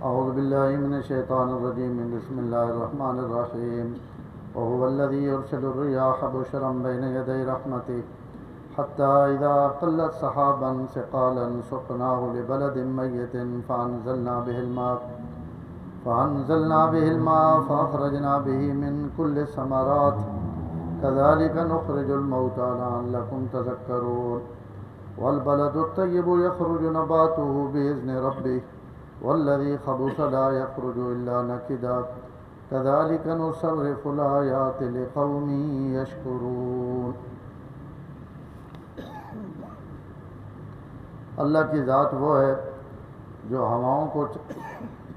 اعوذ باللہ من الشیطان الرجیم بسم اللہ الرحمن الرحیم وهو الذي يرسل الرياح بشرا بين يدي رحمته حتى إذا أقلت سحابا ثقالا سقناه لبلد ميت فأنزلنا به الماء فأخرجنا به من كل الثمرات كذلك نخرج الموتى لعلكم تذكرون والبلد الطيب يخرج نباته بإذن ربه والذي خبث لا يخرج إلا نكدا كذلك نصرف الآيات لقوم يشكرون۔ اللہ کی ذات وہ ہے جو ہواؤں کو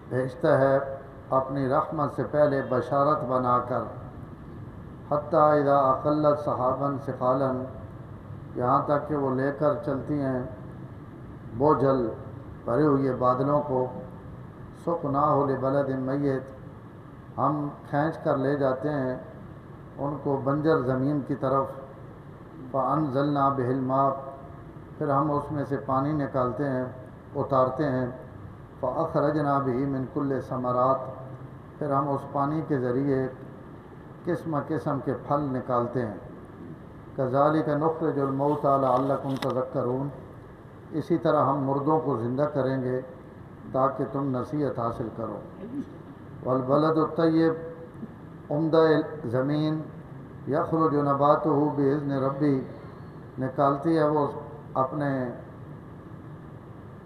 بھیجتا ہے اپنی رحمت سے پہلے بشارت بنا کر، حتیٰ اذا اقلت سحابا ثقالا، یہاں تک کہ وہ لے کر چلتی ہیں بوجھل بھرے ہوئے بادلوں کو، سقناہ لبلد میت، ہم کھینچ کر لے جاتے ہیں ان کو بنجر زمین کی طرف، فانزلنا بہ الماء، پھر ہم اس میں سے پانی نکالتے ہیں، اتارتے ہیں، فاخرجنا بہ من کل ثمرات، پھر ہم اس پانی کے ذریعے قسم قسم کے پھل نکالتے ہیں، کذالک نخرج الموتى لعلکم تذکرون، اسی طرح ہم مردوں کو زندہ کریں گے تاکہ تم نصیحت حاصل کرو۔ والبلد الطیب، عمدہ زمین، یخرج نباتہ باذن ربی، نکالتی ہے وہ اپنے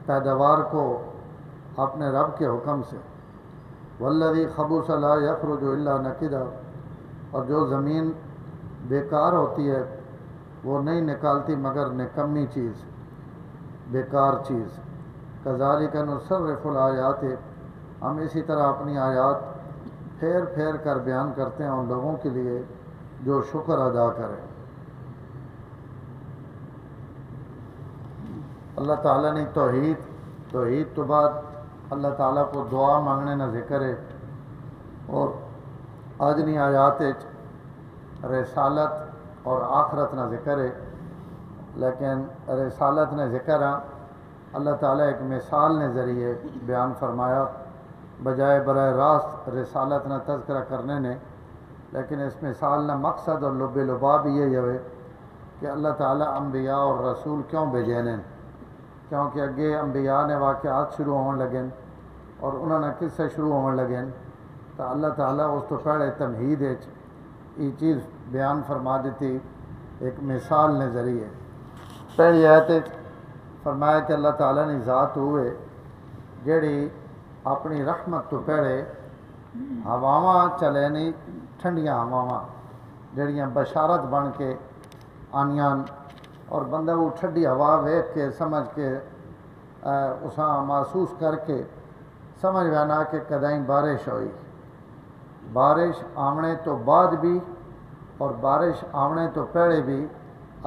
پیداوار کو اپنے رب کے حکم سے، والذی خبث لا یخرج الا نکدا، اور جو زمین بیکار ہوتی ہے وہ نہیں نکالتی مگر نکمی چیز، بیکار چیز۔ کذالک نصرف الآیات، ہم اسی طرح اپنی آیات پھیر پھیر کر بیان کرتے ہیں ان لوگوں کے لیے جو شکر ادا کریں۔ اللہ تعالیٰ نے توحید تو بعد اللہ تعالیٰ کو دعا مانگنے نہ ذکر ہے، اور آجنی آیات رسالت اور آخرت نہ ذکر ہے، لیکن رسالت نے ذکر ہے اللہ تعالیٰ ایک مثال نے ذریعے بیان فرمایا، بجائے براہ راست رسالت نہ تذکرہ کرنے نے، لیکن اس مثال نہ مقصد اور لب لباب یہ ہوئے کہ اللہ تعالیٰ انبیاء اور رسول کیوں بھیجے نے، کیونکہ اگے انبیاء نے واقعات شروع ہونے لگے اور انہوں نے کس سے شروع ہونے لگے، تو اللہ تعالیٰ اس تو پہلے تمہید یہ چیز بیان فرما دیتی ایک مثال نے ذریعے۔ پہلی آیت فرمایا کہ اللہ تعالیٰ نے ذات ہوئے جیڑی اپنی رحمت تو پہلے ہواواں چلے نہیں، ٹھنڈیاں ہواواں جڑیاں بشارت بن کے آنیاں، اور بندہ وہ ٹھنڈی ہوا ویکھ کے سمجھ کے اساں محسوس کر کے سمجھ آنا کہ کدائیں بارش ہوئی، بارش آمنے تو بعد بھی اور بارش آمنے تو پہلے بھی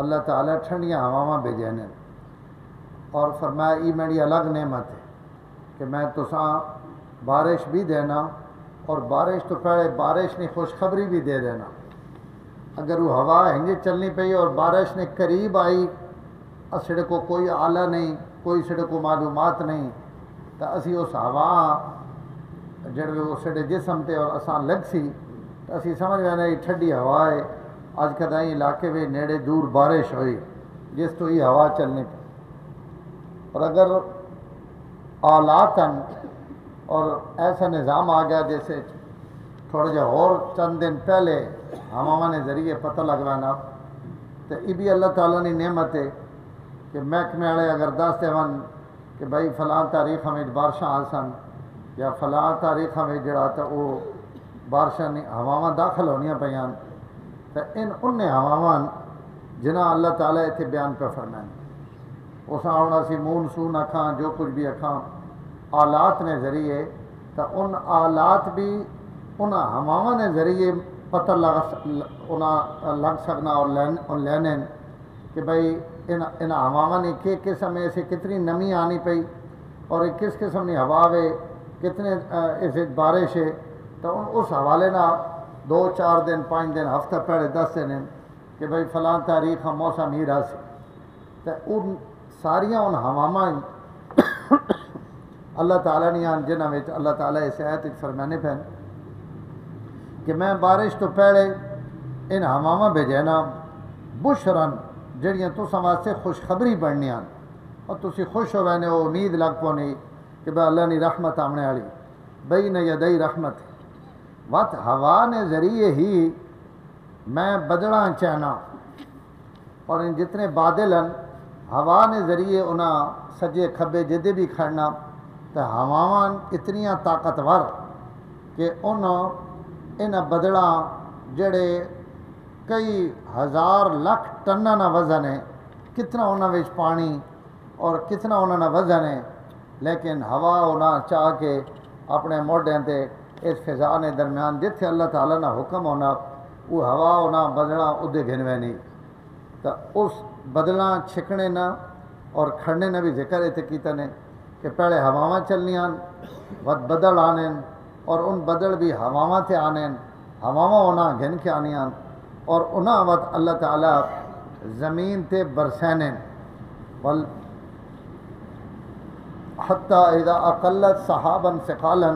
اللہ تعالیٰ ٹھنڈیاں ہواواں بھیجے نے، اور فرمایا یہ میری الگ نعمت ہے کہ میں تساں بارش بھی دینا، اور بارش تو پہلے بارش نے خوشخبری بھی دے دینا۔ اگر وہ ہوا ہنگے چلنی پئی اور بارش نے قریب آئی، اسڑے کو کوئی آلہ نہیں، کوئی سڑے کو معلومات نہیں، تو اسی اس ہوا جڑے وہ سڑے جسم تے اور اساں لگ سی، تو اسی سمجھ میں یہ ٹھنڈی ہوا ہے، آج کدائیں علاقے میں نیڑے دور بارش ہوئی جس تو یہ ہوا چلنی پئی۔ اور اگر آلاتاً اور ایسا نظام آ گیا جیسے تھوڑا جہا اور چند دن پہلے ہواواں نے ذریعے پتہ لگوانا، تو یہ بھی اللہ تعالیٰ نے نعمت ہے کہ محکمے والے اگر دس دون کہ بھائی فلاں تاریخ ہمیں بارشاں آسن، یا فلاں تاریخ ہمیں جڑا تو وہ بارشاں ہواواں داخل ہونیاں پیاں، تو ان ہواواں جنہاں اللہ تعالیٰ اتنے بیان پہ فرمائیں، اس آنا سی مونسون اکھاں جو کچھ بھی اکھاں آلات نے ذریعے، تو ان آلات بھی ان ہواواں نے ذریعے پتہ لگ سکنا اور لینے کہ بھئی ان ہواواں نے کہ قسم ایسے کتنی نمی آنی پئی، اور کس قسم کی ہوا ہے، کتنے ایسے بارش ہے، تو اس حوالے نہ 2 4 دن 5 دن ہفتہ پہلے دس دن کہ بھئی فلاں تاریخ ہم موسم ہی رہا سی، تو ان ساریاں ان ہواواں اللہ تعالیٰ نے جنہوں میں اللہ تعالیٰ اس آیت فرمانے پہ کہ میں بارش تو پہلے ان ہواواں بھیجنا بشرن جڑیاں تساں واسطے خوشخبری بننی اور تسی خوش ہو وینے وہ امید لگ پونی کہ بھئی اللہ نے رحمت آمنے والی بین یدئی رحمت وقت ہوا نے ذریعے ہی میں بدڑاں چہنا اور ان جتنے بادل ہیں ہوا نے ذریعے انہاں سجے کھبے جدے بھی کھڑنا تو ہواواں اتنیاں طاقتور کہ ان بدڑاں جڑے کئی ہزار لاکھ ٹناں نہ وزن ہے کتنا انہاں وچ پانی اور کتنا انہاں نہ وزن ہے لیکن ہوا انہاں چاہ کے اپنے موڈیں تے اس فضا نے درمیان جتھے اللہ تعالیٰ نہ حکم ہونا وہ ہوا انہاں بدڑاں ادھے گھنوے نہیں تو اس بدلاں چھکنے نہ اور کھڑنے نہ بھی ذکر اتنے کیتا نے کہ پہلے ہواواں چلنیاں بدل آنے اور ان بدل بھی ہواواں تے آنے ہواواں انہاں گھن کے آنیاں اور انہاں وقت اللہ تعالیٰ زمین تے برسینے حتیٰ اذا اقلت صحابا ثقالا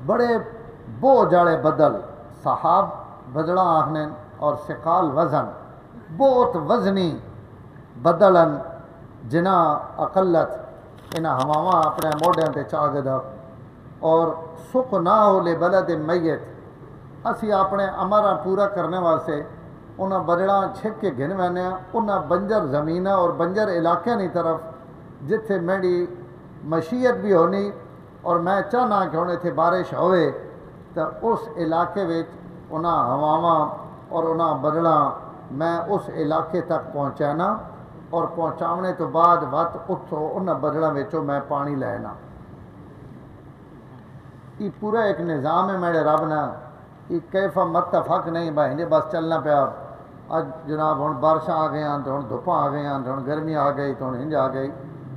بڑے بو جاڑے بدل صحاب بدڑا آخنے اور ثقال وزن بہت وزنی بدلن جنا اقلت انہاں ہواواں اپنے موڈیاں تے چاہ گدا اور سکھ نہ ہو لے بلد میت اسی اپنے امرا پورا کرنے واسطے انہاں بدڑاں چھک کے گھن وینے انہاں بنجر زمینہ اور بنجر علاقے کی طرف جتھے میری مشیت بھی ہونی اور میں چاہنا کہ انہیں تھے بارش ہوئے تو اس علاقے وچ انہاں ہواواں اور انہاں بدڑاں میں اس علاقے تک پہنچانا اور پہنچاونے تو بعد وقت اتھو انہاں بدڑاں وچوں میں پانی لینا یہ پورا ایک نظام ہے میرے رب نے یہ کیفا متفق نہیں بھائی ہنجے بس چلنا پیا اج جناب ہن بارشاں آ گئی تو ہن دھوپاں آ گئی تو ہن گرمی آ گئی تو ہن ہنج آ گئی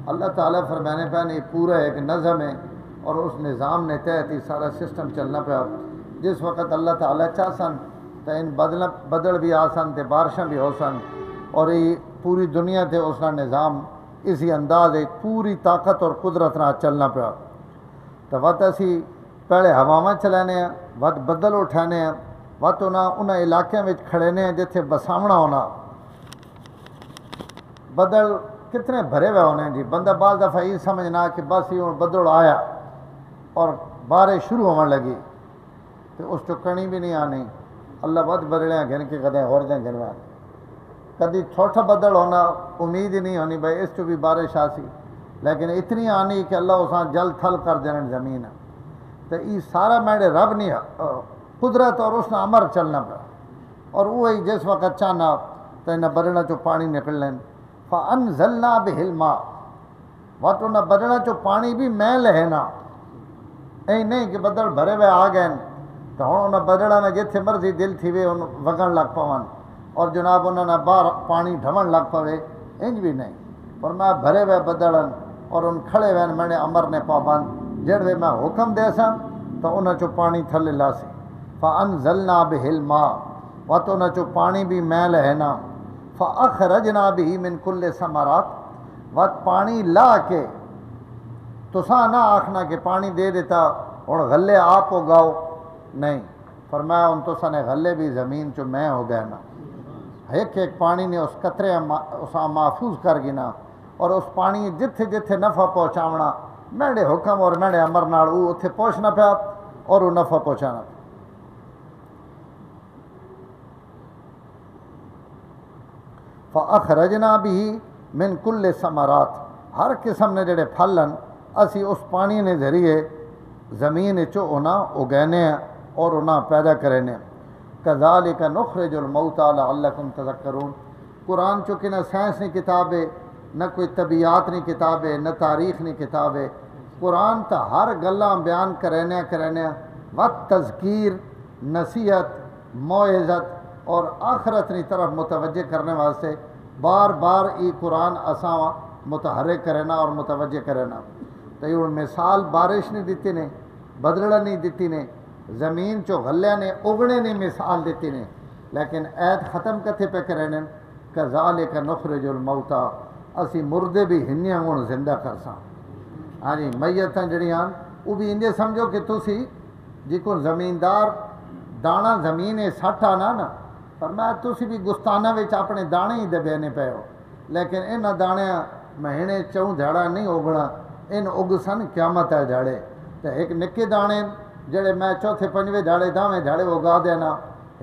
اللہ تعالیٰ فرمانے پہ نہیں پورا ایک نظم ہے اور اس نظام نے تحت ہی سارا سسٹم چلنا پیا جس وقت اللہ تعالیٰ چاہ سن تو ان بدل بھی آ سن تے بارشاں بھی ہو سن اور یہ پوری دنیا تے اس کا نظام اسی انداز ہے پوری طاقت اور قدرت نہ چلنا پیا تو وقت اسی پہلے ہواواں چلانے ہیں وقت بدل اٹھانے ہیں وقت انہاں علاقوں میں کھڑے ہیں جتھے بساونا ہونا بدل کتنے بھرے ہوئے ہونے جی بندہ بعض دفعہ یہ سمجھنا کہ بس یہ بدل آیا اور بارش شروع ہونے لگی تو اس چکنی بھی نہیں آنی اللہ بہت بدلیاں گھن کے کدیں ہور دیں گھنوا کدی چھوٹا بدل ہونا امید ہی نہیں ہونی بھائی اس تو بھی بارش آسی لیکن اتنی آنی کہ اللہ اساں جل تھل کر دین زمین تو یہ سارا میرے رب نہیں قدرت اور اس نے امر چلنا پیا اور وہی جس وقت چاہنا تو انہیں بدلنا چو پانی نکل لین فَأَنزَلْنَا بِهِ الْمَاءَ وقت انہیں بدلنا چو پانی بھی میں لہنا اے نہیں کہ بدل بھرے ہوئے آ گئے تو ہوں انہیں بدلنا نے جتھے مرضی دل تھی وے وگن لگ پون اور جناب انہوں نے باہر پانی ڈھون لگ پوے انج بھی نہیں اور میں بھرے ہوئے بدلن اور ان کھڑے ہوئے میں نے امر نے پابند جڑے میں حکم دے سا تو انہیں چو پانی تھلے لا سی فَأَنزَلْنَا بِهِ الْمَاءَ وقت انہیں چو پانی بھی میں لہنا فَأَخْرَجْنَا بِهِ مِنْ كُلِّ ثَمَرَاتٍ وقت پانی لا کے تساں نہ آکھنا کہ پانی دے دیتا اور غلے آپ اگاؤ نہیں فرمایا ان تساں نے غلے بھی زمین چو میں ہو گئے نا ایک ایک پانی نے اس قطرے اساں محفوظ کر گنا اور اس پانی جتھے جتھے نفع پہنچاونا میرے حکم اور میرے امر نال وہ اتھے پہنچنا پیا اور وہ نفع پہنچانا پیا فَأَخْرَجْنَا بِهِ مِنْ كُلِّ ثَمَرَاتٍ ہر قسم نے جڑے پھلن اسی اس پانی نے ذریعے زمین چو انہاں اگینے اور انہاں پیدا کرینے كَذَلِكَ نُخْرِجُ الْمَوْتَى لَعَلَّكُمْ تَذَكَّرُونَ قرآن چونکہ نہ سائنس نہیں کتاب ہے نہ کوئی طبیعات نہیں کتاب ہے نہ تاریخ نہیں کتاب ہے قرآن تا ہر گلاں بیان کرینے وقت تذکیر نصیحت موعظت اور آخرت کی طرف متوجہ کرنے واسطے بار بار یہ قرآن اساں متحرک کرنا اور متوجہ کرنا تو یہ مثال بارش نہیں دیتی نے بدلڑا نہیں دیتی نے زمین چو غلے نے اگنے نہیں مثال دیتی نے لیکن عید ختم کتے پہ کرنے کذالک نخرج الموتى اسی مردے بھی ہنیاں گن زندہ کرساں ہاں جی میتاں جڑیاں وہ بھی انجے سمجھو کہ تسی جی کو زمیندار دانا زمین سٹ آنا نا فرمایا تسی بھی گستانہ وچ اپنے دانے ہی دبینے پے ہو لیکن انہاں دانے مہینے چوں دھاڑا نہیں اگنا ان اگ سن قیامت ہے جھاڑے تو ایک نکے دانے جڑے میں چوتھے پنجویں دھاڑے داویں دھاڑے اگا دینا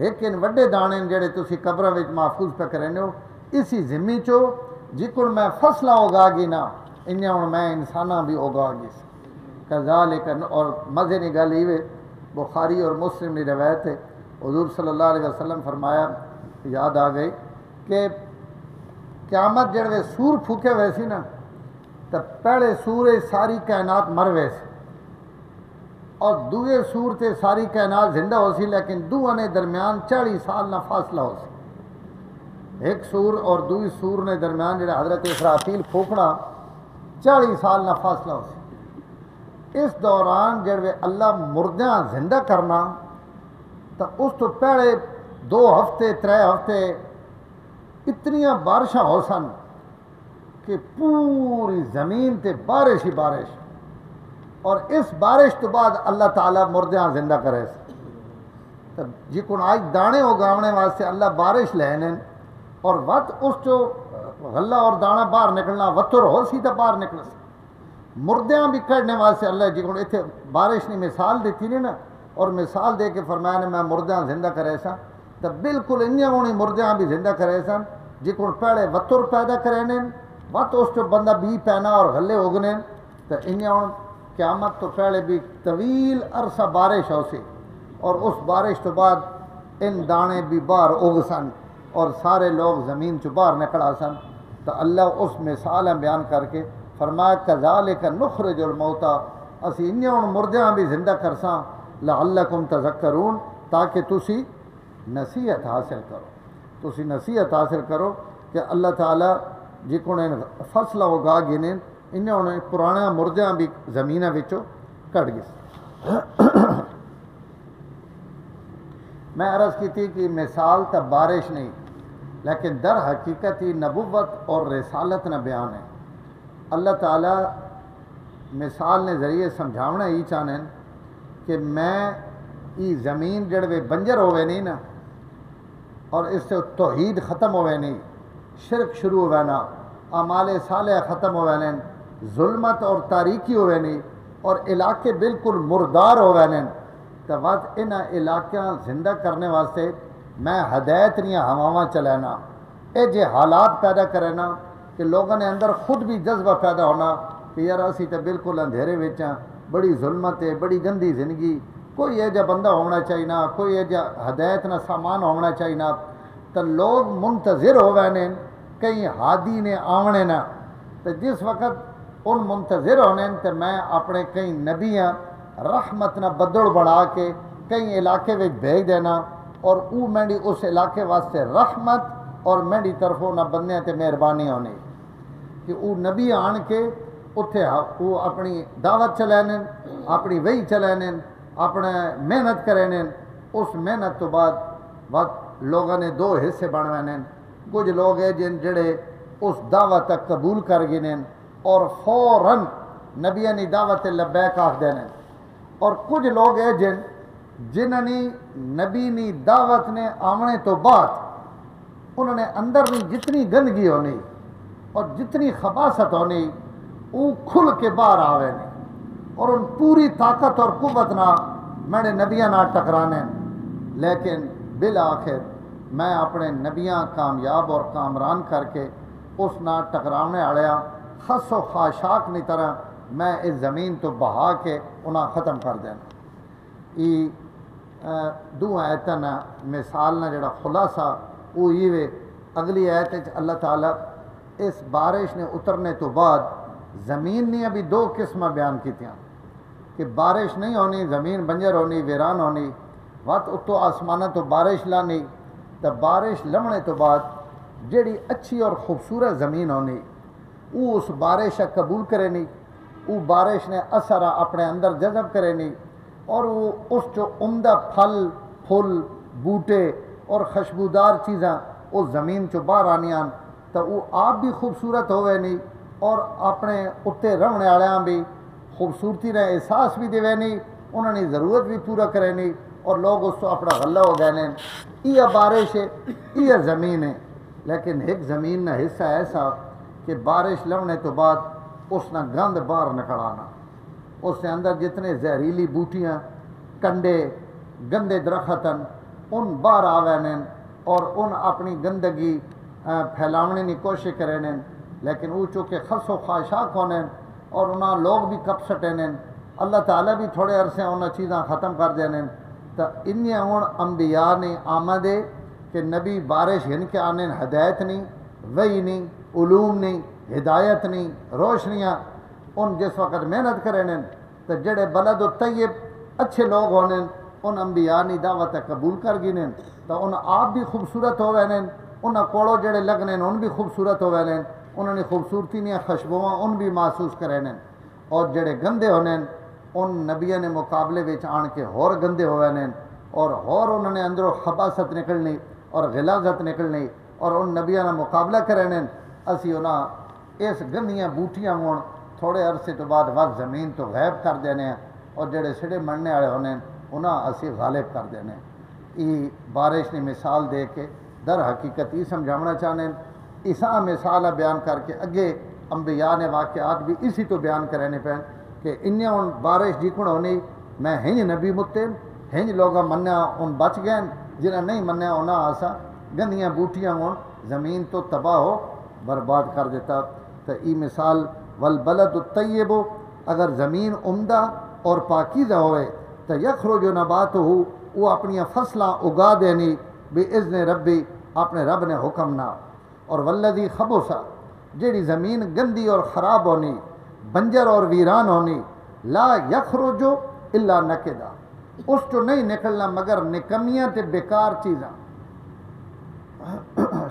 ایک ان وڈے دانے جڑے تسی قبراں وچ محفوظ پہ کرنے ہو اسی زمین چو جکن میں فصلہ اگا گی نا انہیں ہوں میں انسانہ بھی اگا گی کذالک اور مزے نے گل یہ بخاری اور مسلم نے روایت ہے حضور صلی اللہ علیہ وسلم فرمایا یاد آ گئی کہ قیامت جڑے سور پھوکے ہوئے سی نا تو پہلے سور ساری کائنات مر ہوئے سی اور دوئے سور تے ساری کائنات زندہ ہو سی لیکن دوہاں نے درمیان 40 سال نہ فاصلہ ہو سی ایک سور اور دوئی سور نے درمیان جڑا حضرت اسرافیل پھوکنا 40 سال نہ فاصلہ ہو سی اس دوران جڑے اللہ مردیاں زندہ کرنا تو اس تو پہلے 2 ہفتے 3 ہفتے اتنیاں بارشاں ہو سن کہ پوری زمین تے بارش ہی بارش اور اس بارش تو بعد اللہ تعالیٰ مردیاں زندہ کرے تو جی کو آج دانے اگاونے واسطے اللہ بارش لین اور وقت اس جو غلہ اور دانا باہر نکلنا وطر ہو سی تو باہر نکل سی مردیاں بھی کڑنے واسطے اللہ جی کو اتنے بارش نے مثال دیتی نہیں نا اور مثال دے کے فرمایا نے میں مردیاں زندہ کرے سا تو بالکل انہیں ہونی مردیاں بھی زندہ کرے سن جی کو پہلے وطر پیدا کرنے وقت اس جو بندہ بھی پینا اور غلے اگنے تو انہیں ہوں قیامت تو پہلے بھی طویل عرصہ بارش ہو سی اور اس بارش تو بعد ان دانے بھی باہر اگ سن اور سارے لوگ زمین چو باہر نکلا سن تو اللہ اس مثال بیان کر کے فرمایا کذالک نخرج الموتى اسی انہیں مردیاں بھی زندہ کرساں لعلکم تذکرون تاکہ تسی نصیحت حاصل کرو تسی نصیحت حاصل کرو کہ اللہ تعالیٰ جی کو فصلہ اگا گنے انہیں پرانے مردیاں بھی زمینہ وچوں کٹ گئے میں عرض کی تھی کہ مثال تا بارش نہیں لیکن در حقیقت ہی نبوت اور رسالت نہ بیان ہے اللہ تعالیٰ مثال نے ذریعے سمجھاونا ہی چاہنے کہ میں یہ زمین جڑے بنجر ہوئے نہیں نا اور اس سے توحید ختم ہوئے نہیں شرک شروع ہوئے نا اعمال صالح ختم ہوئے نہیں ظلمت اور تاریکی ہوئے نہیں اور علاقے بالکل مردار ہوئے نہیں تو وقت ان علاقیاں زندہ کرنے واسطے میں ہدایت نہیں ہواواں چلانا اے جے حالات پیدا کرنا کہ لوگوں نے اندر خود بھی جذبہ پیدا ہونا کہ یار اسی تو بالکل اندھیرے وچاں بڑی ظلمت ہے بڑی گندی زندگی کوئی یہ جا بندہ ہونا چاہیے کوئی یہ جا ہدایت نہ سامان ہونا چاہیے تو لوگ منتظر ہو گئے کہیں ہادی نے آونے نہ تو جس وقت ان منتظر ہونے تو میں اپنے کئی نبیاں رحمت نہ بدڑ بڑھا کے کئی علاقے میں بھیج دینا اور او میری اس علاقے واسطے رحمت اور میری طرفوں نہ بندے تے مہربانی ہونی کہ او نبی آن کے اتھے وہ اپنی دعوت چلانے اپنی وحی چلانے اپنے محنت کرنے اس محنت تو بعد وقت لوگوں نے 2 حصے بنوانے کچھ لوگ ہیں جن جڑے اس دعوت تک قبول کر گئے اور فوراً نبیاں نے دعوت لبیک آخ دینے اور کچھ لوگ ہیں جنہوں نے نبی نے دعوت نے آمنے تو بعد انہوں نے اندر نہیں جتنی گندگی ہونی اور جتنی خباثت ہونی وہ کھل کے باہر آوے نہیں اور ان پوری طاقت اور قوت نہ میں نے نبیاں نہ ٹکرانے لیکن بالآخر میں اپنے نبیاں کامیاب اور کامران کر کے اس نہ ٹکرانے آڑیا خس و خاشاک نی طرح میں اس زمین تو بہا کے انہاں ختم کر دینا یہ 2 آیتاں مثال نہ جڑا خلاصہ وہ یہ اگلی آیت اللہ تعالیٰ اس بارش نے اترنے تو بعد زمین نے ابھی 2 قسمیں بیان کی تھیں کہ بارش نہیں ہونی زمین بنجر ہونی ویران ہونی وقت اتو آسمانہ تو بارش لانی تو بارش لمنے تو بعد جڑی اچھی اور خوبصورت زمین ہونی وہ اس بارش قبول کرے نہیں وہ بارش نے اثر اپنے اندر جذب کرے نہیں اور وہ اس جو عمدہ پھل پھل بوٹے اور خوشبودار چیزاں اس زمین چو باہر آنیاں تو وہ آپ بھی خوبصورت ہوئے نہیں اور اپنے اتنے رہنے والوں بھی خوبصورتی نے احساس بھی دے نہیں، انہوں نے ضرورت بھی پورا کرے نہیں، اور لوگ اس تو اپنا غلہ ہو گئے ہیں۔ یہ بارش ہے، یہ زمین ہے، لیکن ایک زمین نہ حصہ ایسا کہ بارش لونے تو بعد اس نہ گند باہر نکل آنا، اس نے اندر جتنے زہریلی بوٹیاں، کنڈے، گندے درختن ان باہر آوے اور ان اپنی گندگی پھیلاونے کی کوشش کریں، لیکن وہ چونکہ خس و خواہشات ہونے اور انہاں لوگ بھی کپ سٹے نے، اللہ تعالیٰ بھی تھوڑے عرصے انہاں چیزاں ختم کر دینے۔ تو انہیں ہوں انبیاء نے آمدے کہ نبی بارش ہن کے آنے ہدایت نہیں، وحی نہیں، علوم نہیں، ہدایت نہیں، روشنیاں ان جس وقت محنت کریں تو جڑے بلد و طیب اچھے لوگ ہونے ان انبیاء نے دعوت قبول کر گئے، تو ان آپ بھی خوبصورت ہوئے ہیں، انہاں کوڑوں جڑے لگنے ان بھی خوبصورت ہوئے ہیں، انہوں نے خوبصورتی نے خوشبوواں ان بھی محسوس کریں، اور جڑے گندے ہونے ان نبیوں نے مقابلے وچ آن کے ہور گندے ہوئے ہیں، اور ہور انہوں نے اندروں خباثت نکلنی اور غلاظت نکلنی، اور ان نبیوں نے مقابلہ کریں۔ اسی انہاں اس گندیاں بوٹیاں ہون تھوڑے عرصے تو بعد وقت زمین تو غائب کر دینے ہیں، اور جڑے سڑے مرنے والے ہونے انہاں اسی غالب کر دینے۔ یہ بارش نے مثال دے کے در حقیقت یہ سمجھانا چاہنے اسا مثال بیان کر کے اگے انبیاء نے واقعات بھی اسی تو بیان کرنے پہ کہ انہیں ان بارش جیکن ہونی میں ہنج نبی متے ہنج لوگا منیا ان بچ گئے، جنہیں نہیں منیا انہاں آسا گندیاں بوٹیاں ہون زمین تو تباہ ہو برباد کر دیتا۔ تو ای مثال والبلد الطیب، اگر زمین عمدہ اور پاکیزہ ہوئے تو یخرج نبات ہو، وہ اپنی فصلاں اگا دینی باذن ربی، اپنے رب نے حکم نہ۔ اور والذی خبثا، جیڑی زمین گندی اور خراب ہونی، بنجر اور ویران ہونی، لا یخرج الا نکدا، اس تو نہیں نکلنا مگر نکمیاں تے بیکار چیزاں۔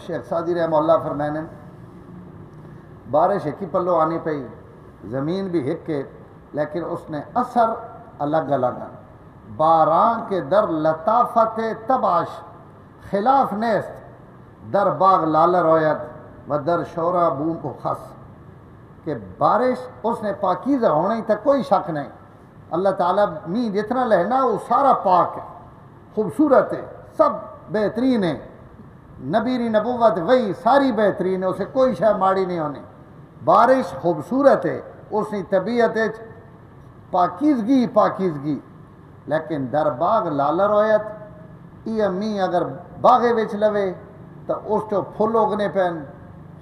شیخ سعدی رحمہ اللہ فرمائنے بارش ایک ہی پلو آنی پئی، زمین بھی ایک کے، لیکن اس نے اثر الگ الگ ہیں۔ باران کے در لطافت تباش خلاف نیست، در باغ لالر رویت و در شورا بوم کو خس، کہ بارش اس نے پاکیزہ ہونے تک کوئی شک نہیں۔ اللہ تعالیٰ می جتنا لہنا وہ سارا پاک ہے، خوبصورت ہے، سب بہترین ہے، نبیری نبوت وہی ساری بہترین ہے، اسے کوئی شے ماڑی نہیں ہونی۔ بارش خوبصورت ہے، اس کی طبیعت پاکیزگی پاکیزگی، لیکن در باغ لالہ رویت، یہ امی اگر باغے وچ لوے تو اس تو پھل اگنے پین،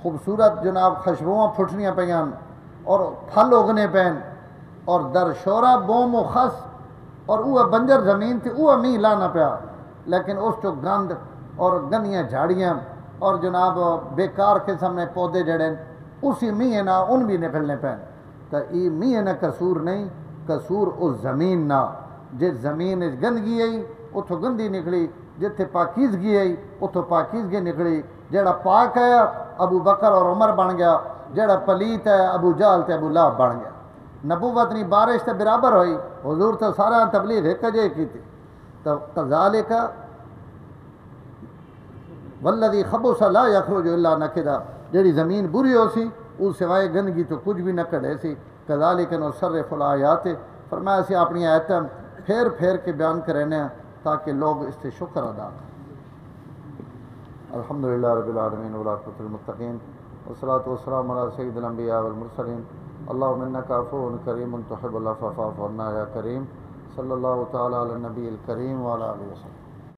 خوبصورت جناب خوشبوواں پھٹنیاں پیان اور پھل اگنے پین، اور در شورا بوم و خس، اور وہ بنجر زمین تھی وہ امی لانا پیا، لیکن اس تو گند اور گندیاں جھاڑیاں اور جناب بیکار قسم نے پودے جڑے اسی میہ نہ ان بھی نکلنے پین۔ تو یہ میہ نہ قصور نہیں، قصور اس زمین نہ، جس زمین گندگی آئی اتھوں گندی نکلی، جتھے پاکیزگی آئی اتھوں پاکیزگی نکلی، جڑا پاک ہے ابو بکر اور عمر بن گیا، جڑا پلیت ہے ابو جہل تے ابو لہب بن گیا۔ نبوت نہیں بارش تے برابر ہوئی، حضور تو سارا تبلیغ ایک جے کی تھی۔ تو کذالک والذی خبث لا یخرج الا نکدا، جڑی زمین بری ہو سی وہ سوائے گندگی تو کچھ بھی نہ کڑے سی۔ کذالک نصرف الآیات، فرمایا سی اپنی آیتیں پھیر پھیر کے بیان کرنے تاکہ لوگ اس سے شکر ادا کریں۔ الحمدللہ رب العالمین والعاقبۃ للمتقین والصلاۃ والسلام علی سید الانبیاء والمرسلین اللہم انک عفو کریم تحب العفو فاعف عنا یا کریم۔ صلی اللہ تعالی علی النبی الکریم وعلی آلہ وسلم۔